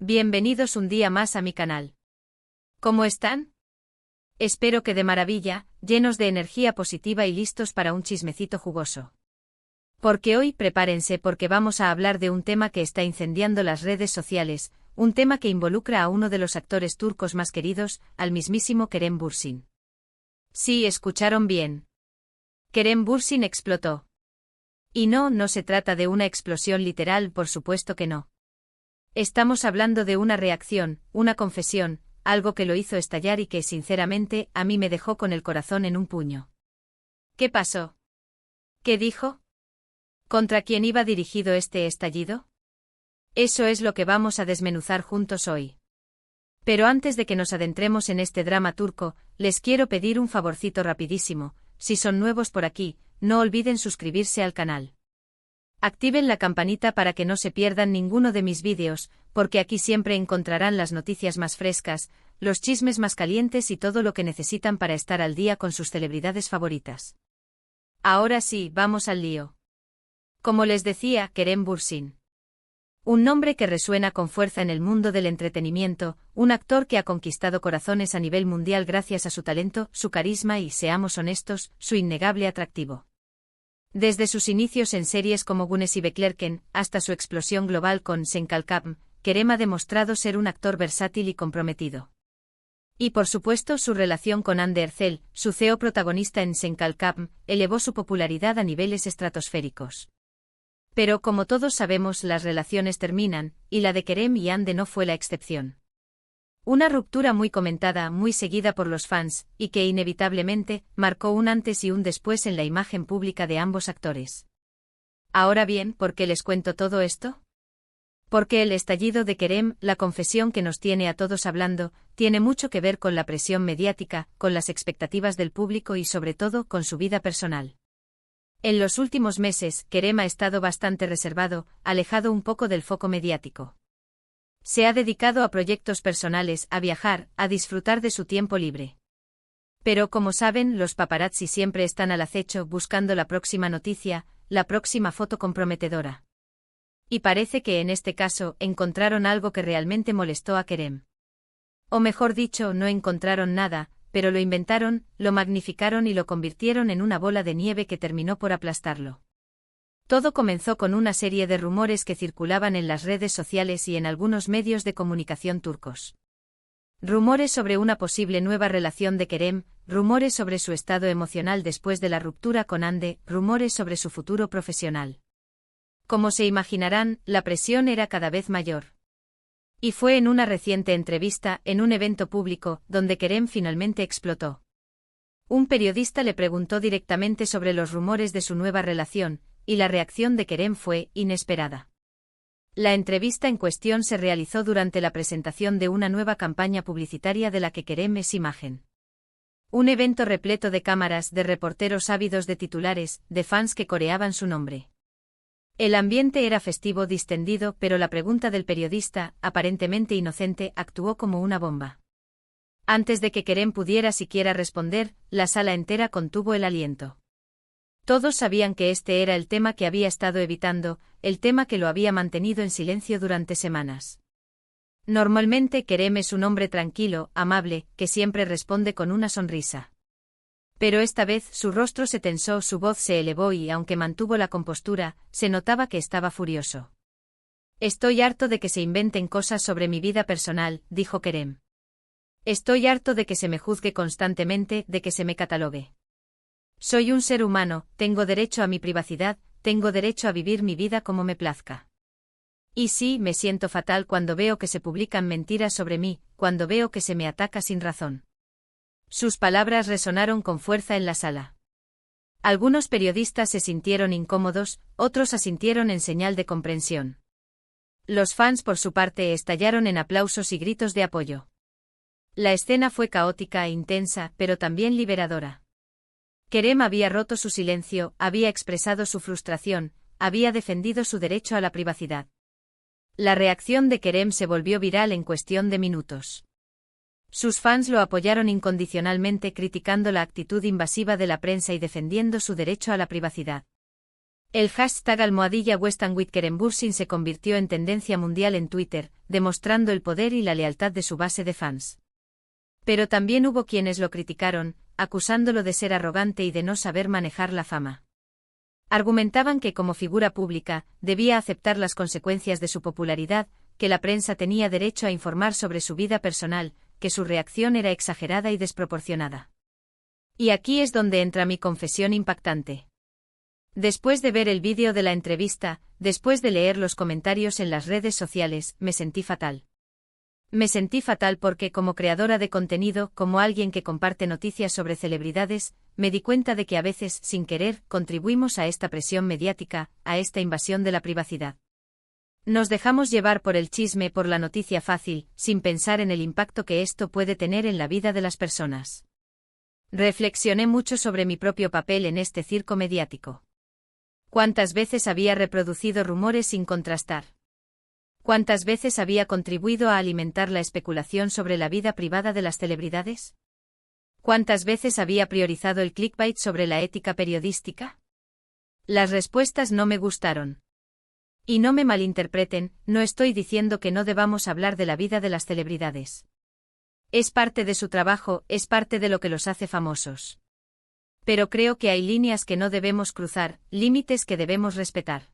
Bienvenidos un día más a mi canal. ¿Cómo están? Espero que de maravilla, llenos de energía positiva y listos para un chismecito jugoso. Porque hoy prepárense porque vamos a hablar de un tema que está incendiando las redes sociales, un tema que involucra a uno de los actores turcos más queridos, al mismísimo Kerem Bürsin. Sí, escucharon bien. Kerem Bürsin explotó. Y no se trata de una explosión literal, por supuesto que no. Estamos hablando de una reacción, una confesión, algo que lo hizo estallar y que, sinceramente, a mí me dejó con el corazón en un puño. ¿Qué pasó? ¿Qué dijo? ¿Contra quién iba dirigido este estallido? Eso es lo que vamos a desmenuzar juntos hoy. Pero antes de que nos adentremos en este drama turco, les quiero pedir un favorcito rapidísimo. Si son nuevos por aquí, no olviden suscribirse al canal. Activen la campanita para que no se pierdan ninguno de mis vídeos, porque aquí siempre encontrarán las noticias más frescas, los chismes más calientes y todo lo que necesitan para estar al día con sus celebridades favoritas. Ahora sí, vamos al lío. Como les decía, Kerem Bürsin. Un nombre que resuena con fuerza en el mundo del entretenimiento, un actor que ha conquistado corazones a nivel mundial gracias a su talento, su carisma y, seamos honestos, su innegable atractivo. Desde sus inicios en series como Güneş y Beklerken, hasta su explosión global con Sen Kalkam, Kerem ha demostrado ser un actor versátil y comprometido. Y por supuesto su relación con Hande Erçel, su CEO protagonista en Sen Kalkam, elevó su popularidad a niveles estratosféricos. Pero como todos sabemos, las relaciones terminan, y la de Kerem y Hande no fue la excepción. Una ruptura muy comentada, muy seguida por los fans, y que inevitablemente marcó un antes y un después en la imagen pública de ambos actores. Ahora bien, ¿por qué les cuento todo esto? Porque el estallido de Kerem, la confesión que nos tiene a todos hablando, tiene mucho que ver con la presión mediática, con las expectativas del público y sobre todo con su vida personal. En los últimos meses, Kerem ha estado bastante reservado, alejado un poco del foco mediático. Se ha dedicado a proyectos personales, a viajar, a disfrutar de su tiempo libre. Pero como saben, los paparazzi siempre están al acecho buscando la próxima noticia, la próxima foto comprometedora. Y parece que en este caso encontraron algo que realmente molestó a Kerem. O mejor dicho, no encontraron nada, pero lo inventaron, lo magnificaron y lo convirtieron en una bola de nieve que terminó por aplastarlo. Todo comenzó con una serie de rumores que circulaban en las redes sociales y en algunos medios de comunicación turcos. Rumores sobre una posible nueva relación de Kerem, rumores sobre su estado emocional después de la ruptura con Hande, rumores sobre su futuro profesional. Como se imaginarán, la presión era cada vez mayor. Y fue en una reciente entrevista, en un evento público, donde Kerem finalmente explotó. Un periodista le preguntó directamente sobre los rumores de su nueva relación, y la reacción de Kerem fue inesperada. La entrevista en cuestión se realizó durante la presentación de una nueva campaña publicitaria de la que Kerem es imagen. Un evento repleto de cámaras, de reporteros ávidos de titulares, de fans que coreaban su nombre. El ambiente era festivo, distendido, pero la pregunta del periodista, aparentemente inocente, actuó como una bomba. Antes de que Kerem pudiera siquiera responder, la sala entera contuvo el aliento. Todos sabían que este era el tema que había estado evitando, el tema que lo había mantenido en silencio durante semanas. Normalmente Kerem es un hombre tranquilo, amable, que siempre responde con una sonrisa. Pero esta vez su rostro se tensó, su voz se elevó y, aunque mantuvo la compostura, se notaba que estaba furioso. «Estoy harto de que se inventen cosas sobre mi vida personal», dijo Kerem. «Estoy harto de que se me juzgue constantemente, de que se me catalogue. Soy un ser humano, tengo derecho a mi privacidad, tengo derecho a vivir mi vida como me plazca. Y sí, me siento fatal cuando veo que se publican mentiras sobre mí, cuando veo que se me ataca sin razón». Sus palabras resonaron con fuerza en la sala. Algunos periodistas se sintieron incómodos, otros asintieron en señal de comprensión. Los fans por su parte estallaron en aplausos y gritos de apoyo. La escena fue caótica e intensa, pero también liberadora. Kerem había roto su silencio, había expresado su frustración, había defendido su derecho a la privacidad. La reacción de Kerem se volvió viral en cuestión de minutos. Sus fans lo apoyaron incondicionalmente criticando la actitud invasiva de la prensa y defendiendo su derecho a la privacidad. El hashtag #WesternWithKerenBursin se convirtió en tendencia mundial en Twitter, demostrando el poder y la lealtad de su base de fans. Pero también hubo quienes lo criticaron, acusándolo de ser arrogante y de no saber manejar la fama. Argumentaban que como figura pública, debía aceptar las consecuencias de su popularidad, que la prensa tenía derecho a informar sobre su vida personal, que su reacción era exagerada y desproporcionada. Y aquí es donde entra mi confesión impactante. Después de ver el vídeo de la entrevista, después de leer los comentarios en las redes sociales, me sentí fatal. Me sentí fatal porque como creadora de contenido, como alguien que comparte noticias sobre celebridades, me di cuenta de que a veces, sin querer, contribuimos a esta presión mediática, a esta invasión de la privacidad. Nos dejamos llevar por el chisme, por la noticia fácil, sin pensar en el impacto que esto puede tener en la vida de las personas. Reflexioné mucho sobre mi propio papel en este circo mediático. ¿Cuántas veces había reproducido rumores sin contrastar? ¿Cuántas veces había contribuido a alimentar la especulación sobre la vida privada de las celebridades? ¿Cuántas veces había priorizado el clickbait sobre la ética periodística? Las respuestas no me gustaron. Y no me malinterpreten, no estoy diciendo que no debamos hablar de la vida de las celebridades. Es parte de su trabajo, es parte de lo que los hace famosos. Pero creo que hay líneas que no debemos cruzar, límites que debemos respetar.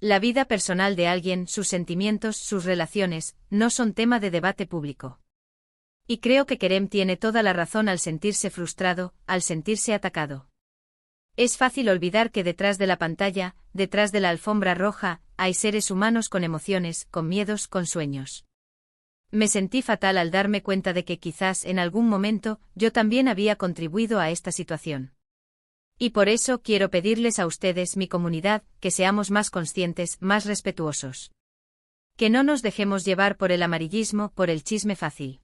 La vida personal de alguien, sus sentimientos, sus relaciones, no son tema de debate público. Y creo que Kerem tiene toda la razón al sentirse frustrado, al sentirse atacado. Es fácil olvidar que detrás de la pantalla, detrás de la alfombra roja, hay seres humanos con emociones, con miedos, con sueños. Me sentí fatal al darme cuenta de que quizás en algún momento yo también había contribuido a esta situación. Y por eso quiero pedirles a ustedes, mi comunidad, que seamos más conscientes, más respetuosos. Que no nos dejemos llevar por el amarillismo, por el chisme fácil.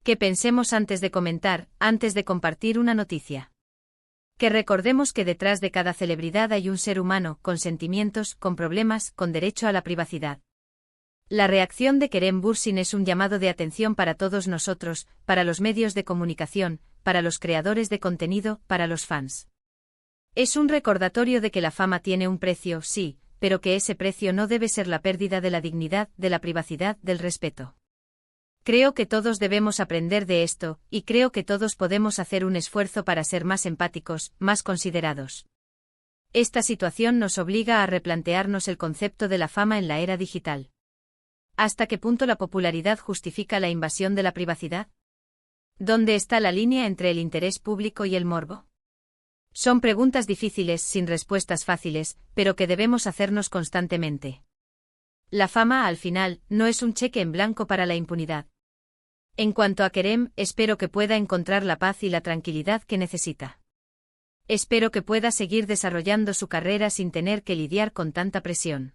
Que pensemos antes de comentar, antes de compartir una noticia. Que recordemos que detrás de cada celebridad hay un ser humano, con sentimientos, con problemas, con derecho a la privacidad. La reacción de Kerem Bürsin es un llamado de atención para todos nosotros, para los medios de comunicación, para los creadores de contenido, para los fans. Es un recordatorio de que la fama tiene un precio, sí, pero que ese precio no debe ser la pérdida de la dignidad, de la privacidad, del respeto. Creo que todos debemos aprender de esto, y creo que todos podemos hacer un esfuerzo para ser más empáticos, más considerados. Esta situación nos obliga a replantearnos el concepto de la fama en la era digital. ¿Hasta qué punto la popularidad justifica la invasión de la privacidad? ¿Dónde está la línea entre el interés público y el morbo? Son preguntas difíciles, sin respuestas fáciles, pero que debemos hacernos constantemente. La fama, al final, no es un cheque en blanco para la impunidad. En cuanto a Kerem, espero que pueda encontrar la paz y la tranquilidad que necesita. Espero que pueda seguir desarrollando su carrera sin tener que lidiar con tanta presión.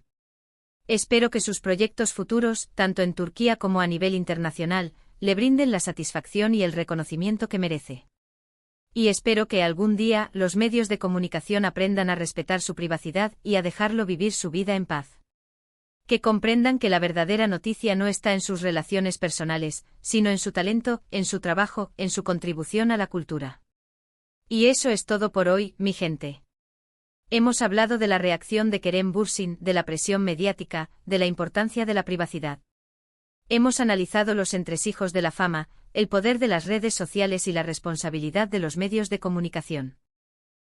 Espero que sus proyectos futuros, tanto en Turquía como a nivel internacional, le brinden la satisfacción y el reconocimiento que merece. Y espero que algún día los medios de comunicación aprendan a respetar su privacidad y a dejarlo vivir su vida en paz. Que comprendan que la verdadera noticia no está en sus relaciones personales, sino en su talento, en su trabajo, en su contribución a la cultura. Y eso es todo por hoy, mi gente. Hemos hablado de la reacción de Kerem Bürsin, de la presión mediática, de la importancia de la privacidad. Hemos analizado los entresijos de la fama, el poder de las redes sociales y la responsabilidad de los medios de comunicación.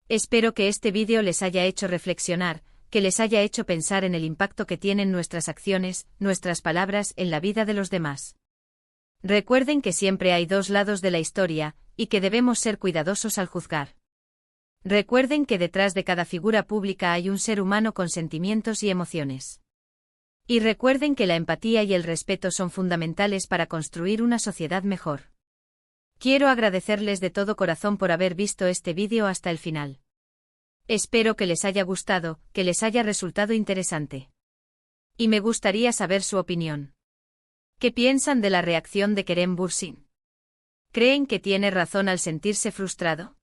Espero que este vídeo les haya hecho reflexionar, que les haya hecho pensar en el impacto que tienen nuestras acciones, nuestras palabras en la vida de los demás. Recuerden que siempre hay dos lados de la historia, y que debemos ser cuidadosos al juzgar. Recuerden que detrás de cada figura pública hay un ser humano con sentimientos y emociones. Y recuerden que la empatía y el respeto son fundamentales para construir una sociedad mejor. Quiero agradecerles de todo corazón por haber visto este vídeo hasta el final. Espero que les haya gustado, que les haya resultado interesante. Y me gustaría saber su opinión. ¿Qué piensan de la reacción de Kerem Bürsin? ¿Creen que tiene razón al sentirse frustrado?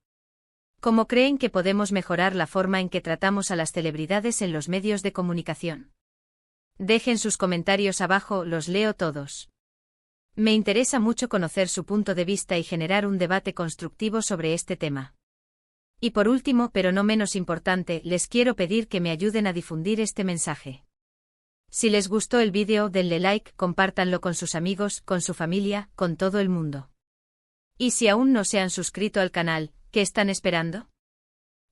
¿Cómo creen que podemos mejorar la forma en que tratamos a las celebridades en los medios de comunicación? Dejen sus comentarios abajo, los leo todos. Me interesa mucho conocer su punto de vista y generar un debate constructivo sobre este tema. Y por último, pero no menos importante, les quiero pedir que me ayuden a difundir este mensaje. Si les gustó el vídeo, denle like, compártanlo con sus amigos, con su familia, con todo el mundo. Y si aún no se han suscrito al canal, ¿qué están esperando?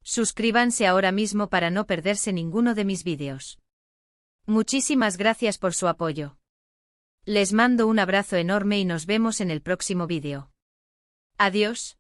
Suscríbanse ahora mismo para no perderse ninguno de mis vídeos. Muchísimas gracias por su apoyo. Les mando un abrazo enorme y nos vemos en el próximo vídeo. Adiós.